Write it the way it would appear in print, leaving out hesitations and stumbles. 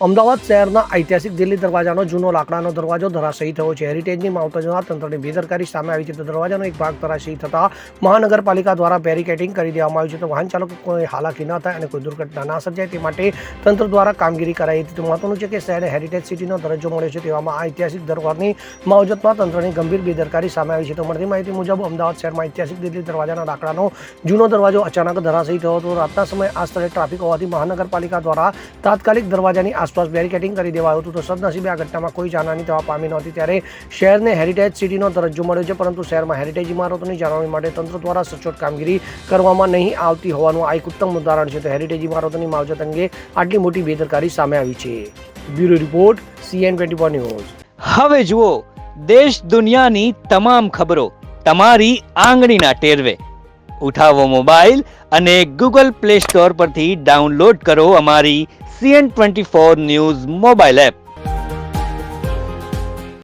અમદાવાદ શહેરના ઐતિહાસિક દિલ્હી દરવાજાનો જૂનો લાકડાનો દરવાજો ધરાશયી થયો છે. હેરિટેજની માવતજમાં તંત્રની બેદરકારી સામે આવી છે. તો દરવાજાનો એક ભાગ ધરાશયી થતા મહાનગરપાલિકા દ્વારા બેરિકેડિંગ કરી દેવામાં આવ્યું છે. તો વાહન ચાલકો કોઈ હાલાકી ન થાય અને કોઈ દુર્ઘટના ના સર્જાય તે માટે તંત્ર દ્વારા કામગીરી કરાઈ હતી. તો મહત્વનું છે કે શહેરને હેરિટેજ સિટીનો દરજ્જો મળ્યો છે. તેવામાં આ ઐતિહાસિક દરવાજાની માવજતમાં તંત્રની ગંભીર બેદરકારી સામે આવી છે. તો મળતી માહિતી મુજબ અમદાવાદ શહેરમાં ઐતિહાસિક દિલ્હી દરવાજાના લાકડાનો જૂનો દરવાજો અચાનક ધરાશયી થયો હતો. રાતના સમયે આ સ્થળે ટ્રાફિક હોવાથી મહાનગરપાલિકા દ્વારા તાત્કાલિક દરવાજાની આસપાસ બેરિકેડિંગ કરી દેવાયું હતું. તો સદનસીબે આ ઘટનામાં કોઈ જાનહાની થવા પામી નહોતી. ત્યારે શહેરને હેરિટેજ સિટીનો દરજ્જો મળ્યો છે, પરંતુ શહેરમાં હેરિટેજ ઇમારતોની જાળવણી માટે તંત્ર દ્વારા સચોટ કામગીરી કરવામાં નહીં આવતી હોવાનું આ એક ઉત્તમ ઉદાહરણ છે. તો હેરિટેજ ઇમારતોની માવજત અંગે આટલી મોટી બેદરકારી સામે આવી છે. Bureau report CN24 news. હવે જુઓ દેશ દુનિયાની તમામ ખબરો તમારી આંગળીના ટેરવે. ઉઠાવો મોબાઈલ અને Google Play Store પરથી ડાઉનલોડ કરો અમારી CN24 ન્યૂઝ મોબાઈલ એપ.